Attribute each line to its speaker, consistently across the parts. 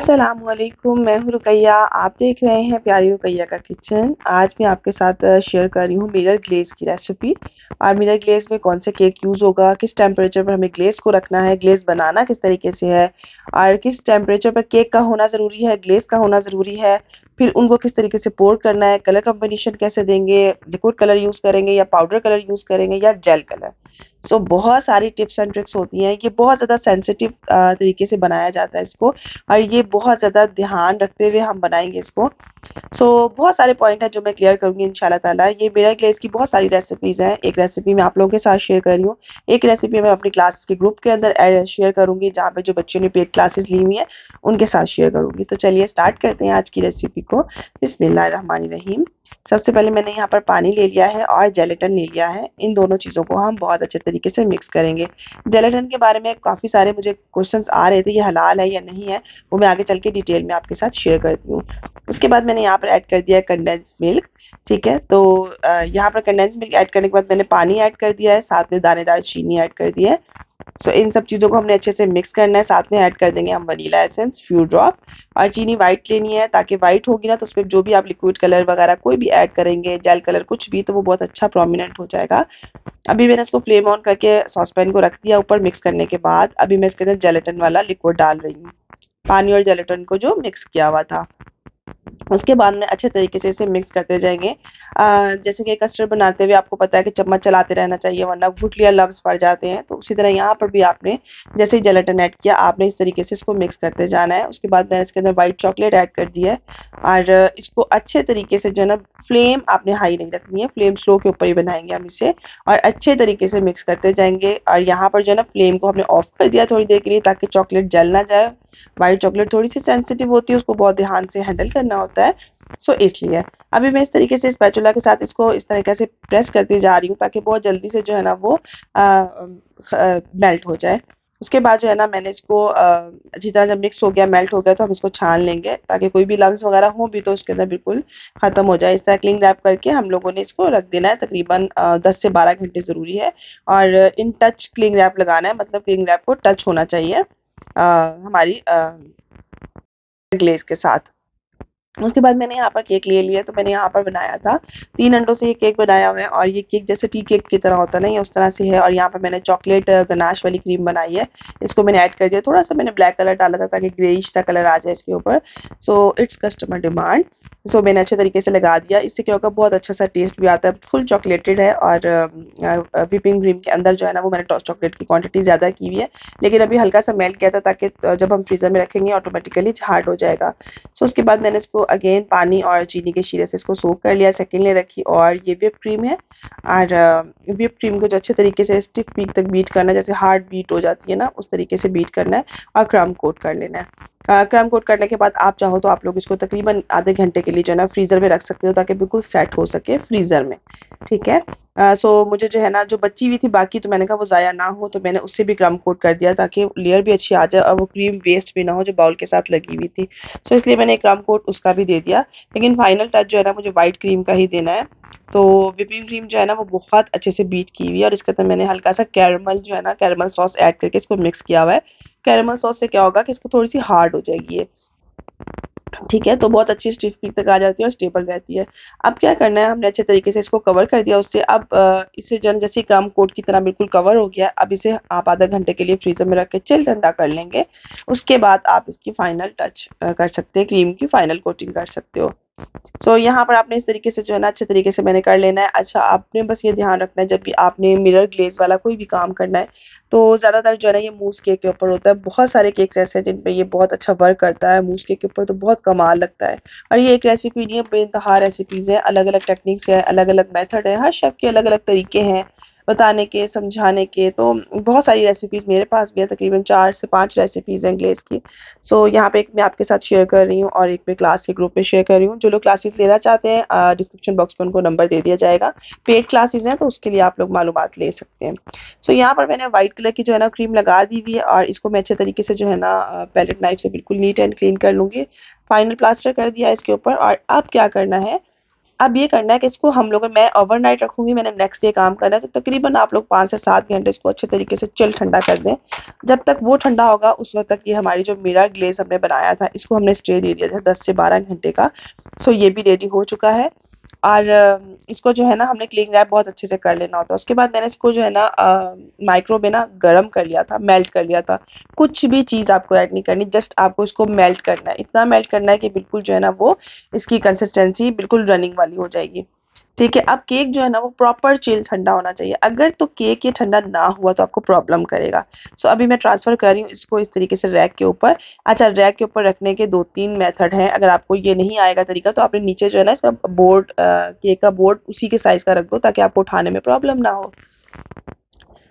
Speaker 1: अस्सलामुअलैकुम, मैं हूँ रुकैया। आप देख रहे हैं प्यारी रुकैया का किचन। आज मैं आपके साथ शेयर कर रही हूँ मिरर ग्लेज़ की रेसिपी। और मिरर ग्लेज़ में कौन सा केक यूज़ होगा, किस टेम्परेचर पर हमें ग्लेज़ को रखना है, ग्लेज़ बनाना किस तरीके से है और किस टेम्परेचर पर केक का होना ज़रूरी है, ग्लेज़ का होना ज़रूरी है। फिर उनको किस तरीके से पोर करना है, कलर कॉम्बिनेशन कैसे देंगे, लिक्विड कलर यूज़ करेंगे या पाउडर कलर यूज़ करेंगे या जेल कलर। बहुत सारी टिप्स एंड ट्रिक्स होती हैं। ये बहुत ज़्यादा सेंसिटिव तरीके से बनाया जाता है इसको, और ये बहुत ज़्यादा ध्यान रखते हुए हम बनाएँगे इसको। बहुत सारे पॉइंट हैं जो मैं क्लियर करूँगी इंशाल्लाह ताला। ये मिरर ग्लेज़ की बहुत सारी रेसिपीज़ हैं। एक रेसिपी मैं आप लोगों के साथ शेयर कर रही हूँ। एक रेसिपी मैं अपनी क्लास के ग्रुप के अंदर शेयर करूँगी, जहाँ पे जो बच्चों ने पेड क्लासेस ली हुई हैं, उनके साथ शेयर करूँगी। तो चलिए स्टार्ट करते हैं आज की रेसिपी को। बिस्मिल्लाहिर्रहमानिर्रहीम। सबसे पहले मैंने यहाँ पर पानी ले लिया है और जेलेटिन ले लिया है। इन दोनों चीज़ों को हम बहुत अच्छे तरीके से मिक्स करेंगे। जेलेटिन के बारे में काफ़ी सारे मुझे क्वेश्चंस आ रहे थे, ये हलाल है या नहीं है, वो मैं आगे चल के डिटेल में आपके साथ शेयर करती हूँ। उसके बाद मैंने यहाँ पर ऐड कर दिया है कंडेंस मिल्क। ठीक है, तो यहाँ पर कंडेंस मिल्क ऐड करने के बाद मैंने पानी ऐड कर दिया है, साथ में दानेदार चीनी ऐड कर दी है। इन सब चीज़ों को हमने अच्छे से मिक्स करना है। साथ में ऐड कर देंगे हम वनीला एसेंस फ्यू ड्रॉप। और चीनी वाइट लेनी है, ताकि वाइट होगी ना तो उसमें जो भी आप लिक्विड कलर वगैरह कोई भी ऐड करेंगे, जेल कलर कुछ भी, तो वो बहुत अच्छा प्रोमिनेंट हो जाएगा। अभी मैंने इसको फ्लेम ऑन करके सॉसपैन को रख दिया ऊपर। मिक्स करने के बाद अभी मैं इसके अंदर जेलेटिन वाला लिक्विड डाल रही हूँ, पानी और जेलेटिन को जो मिक्स किया हुआ था। उसके बाद में अच्छे तरीके से इसे मिक्स करते जाएंगे। जैसे कि कस्टर्ड बनाते हुए आपको पता है कि चम्मच चलाते रहना चाहिए, वरना गुठली या लम्स पड़ जाते हैं। तो उसी तरह यहाँ पर भी आपने जैसे ही जेलेटिन ऐड किया, आपने इस तरीके से इसको मिक्स करते जाना है। उसके बाद मैंने इसके अंदर वाइट चॉकलेट ऐड कर दिया है, और इसको अच्छे तरीके से जो है ना, फ्लेम आपने हाई नहीं रखनी है, फ्लेम स्लो के ऊपर ही बनाएंगे हम इसे। और अच्छे तरीके से मिक्स करते जाएंगे। और यहाँ पर जो है ना, फ्लेम को हमने ऑफ कर दिया थोड़ी देर के लिए, ताकि चॉकलेट जल ना जाए। वाइट चॉकलेट थोड़ी सी सेंसिटिव होती है, उसको बहुत ध्यान से हैंडल करना होता है। इसलिए अभी मैं इस तरीके से स्पैचुला के साथ इसको इस तरीके से प्रेस करती जा रही हूँ, ताकि बहुत जल्दी से जो है ना वो मेल्ट हो जाए। उसके बाद जो है ना, मैंने इसको अच्छी तरह जब मिक्स हो गया, मेल्ट हो गया, तो हम इसको छान लेंगे, ताकि कोई भी लम्स वगैरह हो भी तो उसके अंदर बिल्कुल ख़त्म हो जाए। इस तरह क्लिंग रैप करके हम लोगों ने इसको रख देना है। तकरीबन 10 से 12 घंटे ज़रूरी है। और इन टच क्लिंग रैप लगाना है, मतलब क्लिंग रैप को टच होना चाहिए हमारी ग्लेज़ के साथ। उसके बाद मैंने यहाँ पर केक ले लिया। तो मैंने यहाँ पर बनाया था 3 अंडों से ये केक बनाया हुआ है, और ये केक जैसे टी केक की तरह होता है ना, ये उस तरह से है। और यहाँ पर मैंने चॉकलेट गनाश वाली क्रीम बनाई है, इसको मैंने ऐड कर दिया। थोड़ा-सा मैंने ब्लैक कलर डाला था, ताकि ग्रेइश सा कलर आ जाए इसके ऊपर। Its customer demand. मैंने अच्छे तरीके से लगा दिया। इससे क्या होगा, बहुत अच्छा-सा टेस्ट भी आता है। फुल चॉकलेटेड है, और व्हिपिंग क्रीम के अंदर जो है ना, वो मैंने चॉकलेट की क्वांटिटी ज़्यादा की हुई है। लेकिन अभी हल्का-सा मेल्ट किया था, ताकि जब हम फ्रीज़र में रखेंगे ऑटोमेटिकली हार्ड हो जाएगा। उसके बाद मैंने इसको अगेन पानी और चीनी के शीरे से इसको सोक कर लिया, सेकंड लेयर रखी। और ये व्हिप क्रीम है, और व्हिप क्रीम को जो अच्छे तरीके से स्टिफ पीक तक बीट करना है, जैसे हार्ड बीट हो जाती है ना, उस तरीके से बीट करना है। और क्रम कोट कर लेना है। क्रम कोट करने के बाद आप चाहो तो आप लोग इसको तकरीबन आधे घंटे के लिए जो है ना फ्रीज़र में रख सकते हो, ताकि बिल्कुल सेट हो सके फ्रीज़र में। ठीक है। मुझे जो है ना, जो बची हुई थी बाकी, तो मैंने कहा वो ज़ाया ना हो, तो मैंने उससे भी क्रम कोट कर दिया, ताकि लेयर भी अच्छी आ जाए और वो क्रीम वेस्ट भी ना हो जो बाउल के साथ लगी हुई थी। इसलिए मैंने क्रम कोट उसका भी दे दिया। लेकिन फाइनल टच जो है ना, मुझे व्हाइट क्रीम का ही देना है। व्हिपिंग क्रीम जो है ना, वो बहुत अच्छे से बीट की हुई है, और इसके अंदर मैंने हल्का सा कैरमल जो है ना, कैरमल सॉस ऐड करके इसको मिक्स किया हुआ है। कैरमल सॉस से क्या होगा कि इसको थोड़ी सी हार्ड हो जाएगी ये। ठीक है, तो बहुत अच्छी स्टिफ पीक तक आ जाती है और स्टेबल रहती है। अब क्या करना है, हमने अच्छे तरीके से इसको कवर कर दिया उससे। अब इसे जो है ना, जैसे क्रम कोट की तरह बिल्कुल कवर हो गया। अब इसे आप आधा घंटे के लिए फ्रीज़र में रख के चिल ठंडा कर लेंगे। उसके बाद आप इसकी फाइनल टच कर सकते हैं, क्रीम की फाइनल कोटिंग कर सकते हो। यहाँ पर आपने इस तरीके से जो है ना, अच्छे तरीके से मैंने कर लेना है। अच्छा, आपने बस ये ध्यान रखना है, जब भी आपने मिरर ग्लेज़ वाला कोई भी काम करना है, तो ज़्यादातर जो है ना, ये मूस केक के ऊपर होता है। बहुत सारे केक्स ऐसे हैं जिन पे ये बहुत अच्छा वर्क करता है। मूस केक के ऊपर तो बहुत कमाल लगता है। और ये एक रेसिपी नहीं है, बेइंतहा रेसिपीज़ हैं, अलग-अलग टेक्निक्स है, अलग-अलग मेथड है, हर शेफ़ के अलग-अलग तरीके हैं बताने के, समझाने के। तो बहुत सारी रेसिपीज़ मेरे पास भी है, तकरीबन 4 से 5 रेसिपीज़ हैं ग्लेज़ की। यहाँ पे एक मैं आपके साथ शेयर कर रही हूँ, और एक मैं क्लास के ग्रुप में शेयर कर रही हूँ। जो लोग क्लासेस लेना चाहते हैं, डिस्क्रिप्शन बॉक्स में उनको नंबर दे दिया जाएगा। पेड क्लासेस हैं, तो उसके लिए आप लोग मालूमात ले सकते हैं। यहाँ पर मैंने व्हाइट कलर की जो है ना क्रीम लगा दी हुई है, और इसको मैं अच्छे तरीके से जो है ना, पैलेट नाइफ से बिल्कुल नीट एंड क्लीन कर लूँगी। फाइनल प्लास्टर कर दिया इसके ऊपर। और अब क्या करना है, अब ये करना है कि इसको हम लोग, मैं ओवरनाइट रखूंगी, मैंने नेक्स्ट डे काम करना है, तो तकरीबन आप लोग 5 से 7 घंटे इसको अच्छे तरीके से चिल ठंडा कर दें। जब तक वो ठंडा होगा उस वक्त तक ये हमारी जो मिरर ग्लेज हमने बनाया था इसको हमने स्टे दे दिया था 10 से 12 घंटे का। सो ये भी रेडी हो चुका है। और इसको जो है ना हमने क्लिंग रैप बहुत अच्छे से कर लेना होता है। उसके बाद मैंने इसको जो है ना माइक्रो में ना गर्म कर लिया था, मेल्ट कर लिया था। कुछ भी चीज़ आपको ऐड नहीं करनी, जस्ट आपको इसको मेल्ट करना है। इतना मेल्ट करना है कि बिल्कुल जो है ना वो इसकी कंसिस्टेंसी बिल्कुल रनिंग वाली हो जाएगी। ठीक है, अब केक जो है ना वो प्रॉपर चिल ठंडा होना चाहिए। अगर तो केक ये ठंडा ना हुआ तो आपको प्रॉब्लम करेगा। सो अभी मैं ट्रांसफ़र कर रही हूँ इसको इस तरीके से रैक के ऊपर। अच्छा, रैक के ऊपर रखने के 2-3 मेथड हैं। अगर आपको ये नहीं आएगा तरीका तो आपने नीचे जो है ना इसका बोर्ड, केक का बोर्ड उसी के साइज़ का रख दो ताकि आपको उठाने में प्रॉब्लम ना हो।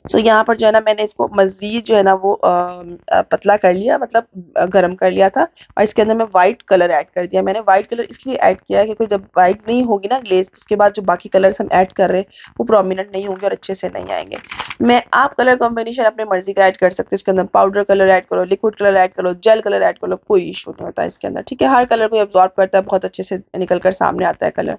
Speaker 1: सो यहाँ पर जो है ना मैंने इसको मज़ीद जो है ना वो पतला कर लिया, मतलब गरम कर लिया था। और इसके अंदर मैं वाइट कलर ऐड कर दिया। मैंने वाइट कलर इसलिए ऐड किया है क्योंकि जब वाइट नहीं होगी ना ग्लेज़ तो उसके बाद जो बाकी कलर्स हम ऐड कर रहे हैं वो प्रोमिनेंट नहीं होंगे और अच्छे से नहीं आएँगे। आप कलर कॉम्बिनेशन अपनी मर्ज़ी का ऐड कर सकते हो। इसके अंदर पाउडर कलर ऐड करो, लिक्विड कलर ऐड करो, जेल कलर ऐड कर लो, कोई इश्यू नहीं होता है इसके अंदर। ठीक है, हर कलर को एब्ज़ॉर्ब करता है, बहुत अच्छे से निकल कर सामने आता है colour.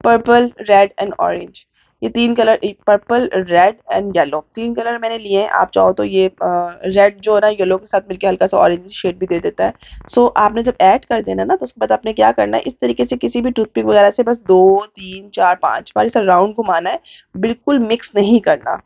Speaker 1: Purple, red and orange, ये 3 colour, purple, red and yellow, 3 colour मैंने लिए हैं। आप चाहो तो ये रेड जो है ना येलो के साथ मिलके हल्का सा ऑरेंज शेड भी दे देता है। सो आपने जब ऐड कर देना ना तो उसके बाद आपने क्या करना है, इस तरीके से किसी भी टूथपिक वगैरह से बस 2, 3, 4, 5 बार ऐसा राउंड घुमाना है, बिल्कुल मिक्स नहीं करना।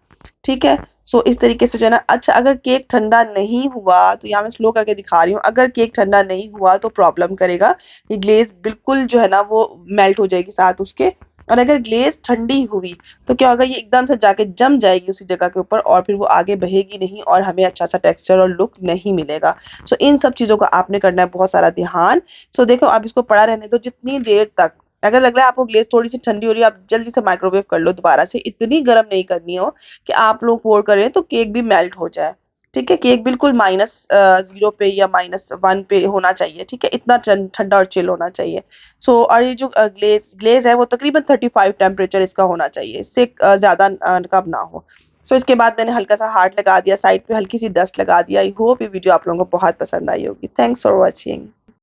Speaker 1: ठीक है, सो इस तरीके से जो है ना। अच्छा, अगर केक ठंडा नहीं हुआ तो यहाँ मैं स्लो करके दिखा रही हूँ, अगर केक ठंडा नहीं हुआ तो प्रॉब्लम करेगा। ये ग्लेज़ बिल्कुल जो है ना वो मेल्ट हो जाएगी साथ उसके। और अगर ग्लेज़ ठंडी हुई तो क्या होगा, ये एकदम से जाके जम जाएगी उसी जगह के ऊपर और फिर वो आगे बहेगी नहीं और हमें अच्छा सा टेक्सचर और लुक नहीं मिलेगा। सो इन सब चीज़ों का आपने करना है बहुत सारा ध्यान। सो देखो, अब इसको पड़ा रहने दो जितनी देर तक। अगर लग रहा है आपको ग्लेज़ थोड़ी-सी ठंडी हो रही है, आप जल्दी से माइक्रोवेव कर लो दोबारा से। इतनी गरम नहीं करनी हो कि आप लोग पोर कर रहे हैं तो केक भी मेल्ट हो जाए। ठीक है, केक बिल्कुल -0 पे या -1 पे होना चाहिए। ठीक है, इतना ठंडा और चिल होना चाहिए। सो और ये जो ग्लेज़ है वो तकरीबन 35 टेम्परेचर इसका होना चाहिए, इससे ज़्यादा कम ना हो। सो इसके बाद मैंने हल्का सा हार्ड लगा दिया, साइड पे हल्की सी डस्ट लगा दिया। आई होप ये वीडियो आप लोगों को बहुत पसंद आई होगी। Thanks for watching.